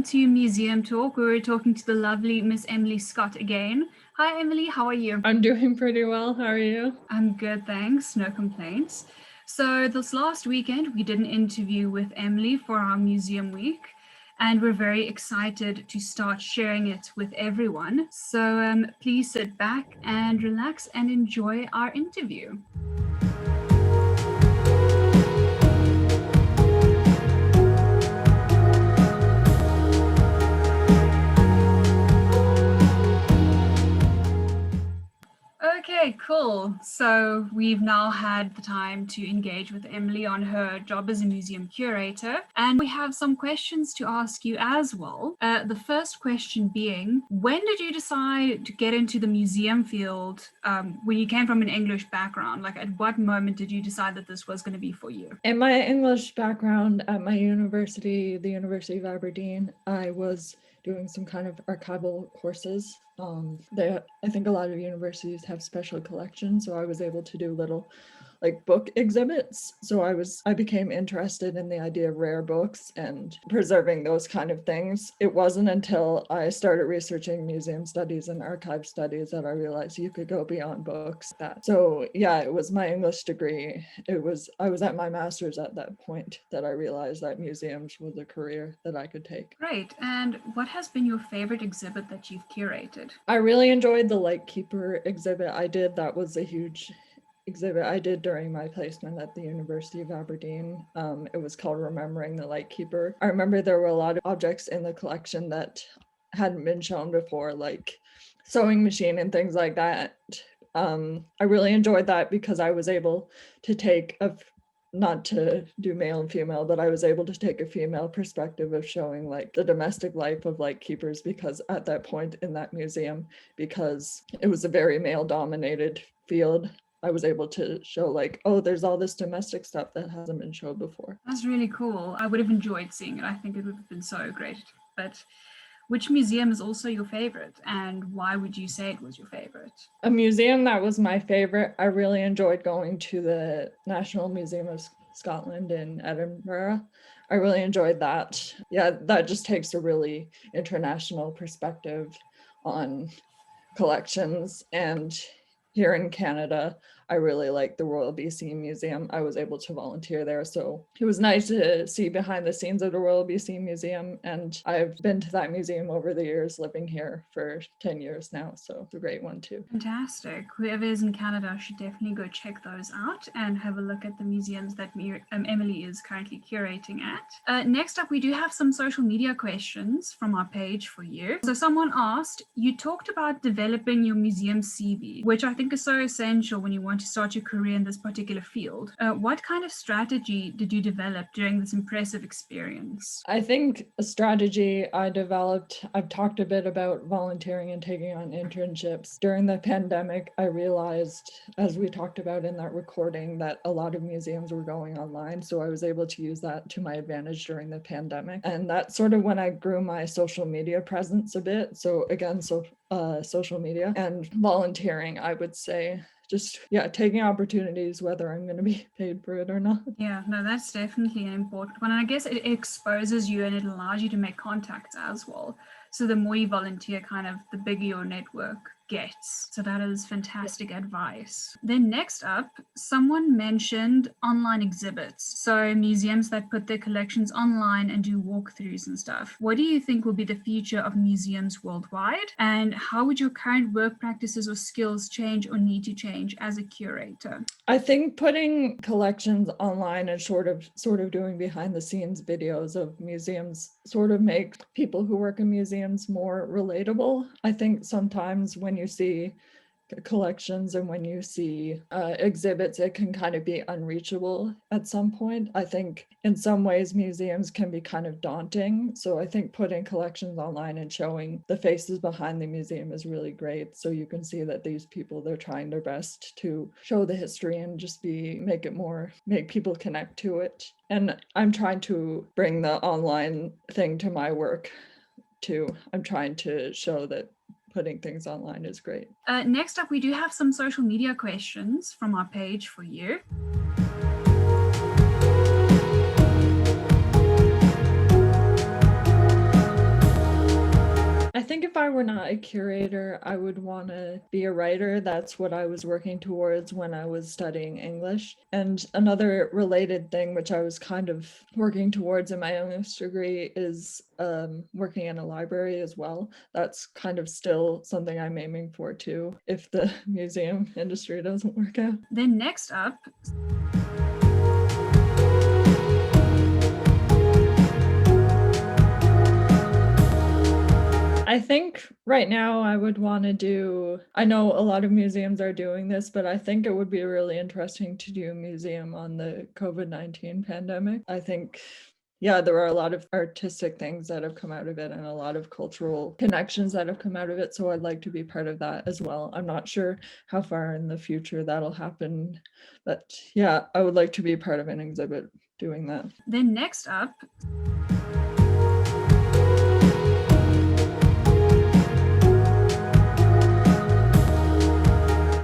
to Museum Talk, where we're talking to the lovely Miss Emily Scott again. Hi, Emily. How are you? I'm doing pretty well. How are you? I'm good, thanks. No complaints. So this last weekend, we did an interview with Emily for our Museum Week, and we're very excited to start sharing it with everyone. So please sit back and relax and enjoy our interview. Okay, cool. So we've now had the time to engage with Emily on her job as a museum curator, and we have some questions to ask you as well. The first question being, when did you decide to get into the museum field when you came from an English background? Like, at what moment did you decide that this was going to be for you? In my English background at my university, the University of Aberdeen, I was doing some kind of archival courses. I think a lot of universities have special collections, so I was able to do little book exhibits. So I became interested in the idea of rare books and preserving those kind of things. It wasn't until I started researching museum studies and archive studies that I realized you could go beyond books. So yeah, it was my English degree. I was at my master's at that point that I realized that museums was a career that I could take. Great. And what has been your favorite exhibit that you've curated? I really enjoyed the Lightkeeper exhibit I did. That was a huge exhibit I did during my placement at the University of Aberdeen. It was called Remembering the Lightkeeper. I remember there were a lot of objects in the collection that hadn't been shown before, like sewing machine and things like that. I really enjoyed that because I was able to take not to do male and female, but I was able to take a female perspective of showing the domestic life of lightkeepers, because at that point in that museum, because it was a very male dominated field, I was able to show there's all this domestic stuff that hasn't been shown before. That's really cool. I would have enjoyed seeing it. I think it would have been so great. But which museum is also your favorite, and why would you say it was your favorite? A museum that was my favorite, I really enjoyed going to the National Museum of Scotland in Edinburgh. I really enjoyed that. Yeah, that just takes a really international perspective on collections. And here in Canada, I really like the Royal BC Museum. I was able to volunteer there, so it was nice to see behind the scenes of the Royal BC Museum. And I've been to that museum over the years, living here for 10 years now, so it's a great one too. Fantastic. Whoever is in Canada should definitely go check those out and have a look at the museums that Emily is currently curating at. Next up, we do have some social media questions from our page for you. So someone asked, you talked about developing your museum CV, which I think is so essential when you want to start your career in this particular field. What kind of strategy did you develop during this impressive experience? I think a strategy I developed, I've talked a bit about volunteering and taking on internships. During the pandemic, I realized, as we talked about in that recording, that a lot of museums were going online. So I was able to use that to my advantage during the pandemic. And that's sort of when I grew my social media presence a bit. So again, social media and volunteering, I would say. Just, taking opportunities, whether I'm going to be paid for it or not. Yeah, no, that's definitely an important one. And I guess it exposes you and it allows you to make contacts as well. So the more you volunteer, the bigger your network gets. So that is fantastic advice. Then next up, someone mentioned online exhibits. So museums that put their collections online and do walkthroughs and stuff. What do you think will be the future of museums worldwide? And how would your current work practices or skills change or need to change as a curator? I think putting collections online and sort of doing behind the scenes videos of museums sort of make people who work in museums more relatable. I think sometimes when you see collections and when you see exhibits, it can kind of be unreachable at some point. I think in some ways museums can be kind of daunting. So I think putting collections online and showing the faces behind the museum is really great. So you can see that these people, they're trying their best to show the history and just make people connect to it. And I'm trying to bring the online thing to my work too. I'm trying to show that putting things online is great. Next up, we do have some social media questions from our page for you. I think if I were not a curator, I would want to be a writer. That's what I was working towards when I was studying English. And another related thing, which I was kind of working towards in my English degree, is working in a library as well. That's kind of still something I'm aiming for too, if the museum industry doesn't work out. Then next up, I think right now I would want to do, I know a lot of museums are doing this, but I think it would be really interesting to do a museum on the COVID-19 pandemic. I think, yeah, there are a lot of artistic things that have come out of it and a lot of cultural connections that have come out of it. So I'd like to be part of that as well. I'm not sure how far in the future that'll happen, but yeah, I would like to be part of an exhibit doing that. Then next up,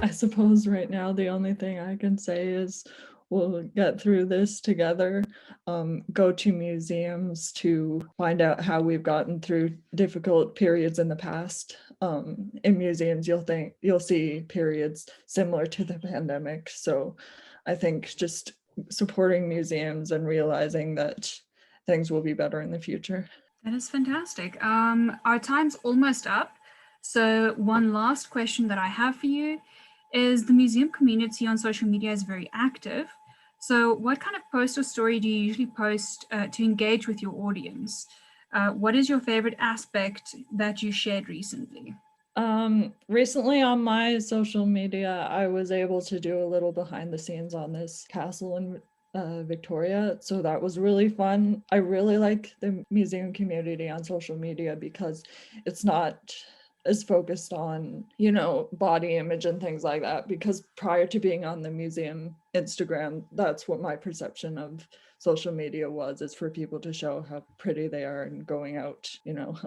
I suppose right now the only thing I can say is we'll get through this together, go to museums to find out how we've gotten through difficult periods in the past. In museums, you'll see periods similar to the pandemic. So I think just supporting museums and realizing that things will be better in the future. that is fantastic. Our time's almost up. So one last question that I have for you is, the museum community on social media is very active. So what kind of post or story do you usually post to engage with your audience? What is your favorite aspect that you shared recently? Recently on my social media, I was able to do a little behind the scenes on this castle in Victoria. So that was really fun. I really like the museum community on social media because it's not as focused on, body image and things like that. Because prior to being on the museum Instagram, that's what my perception of social media is for people to show how pretty they are and going out,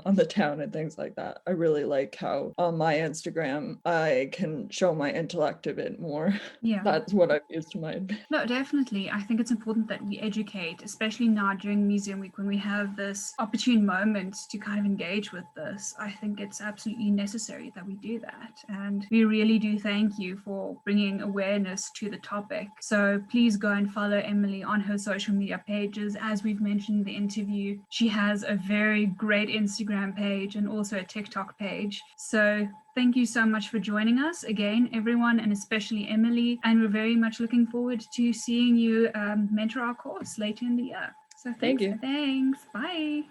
on the town and things like that. I really like how on my Instagram I can show my intellect a bit more. Yeah. That's what I've used to my advantage. No, definitely. I think it's important that we educate, especially now during Museum Week when we have this opportune moment to kind of engage with this. I think it's absolutely necessary that we do that. And we really do thank you for bringing awareness to the topic. So please go and follow Emily on her social media pages. As we've mentioned in the interview, she has a very great Instagram page and also a TikTok page. So thank you so much for joining us again, everyone, and especially Emily. And we're very much looking forward to seeing you mentor our course later in the year. So Thank you. Thanks. Bye.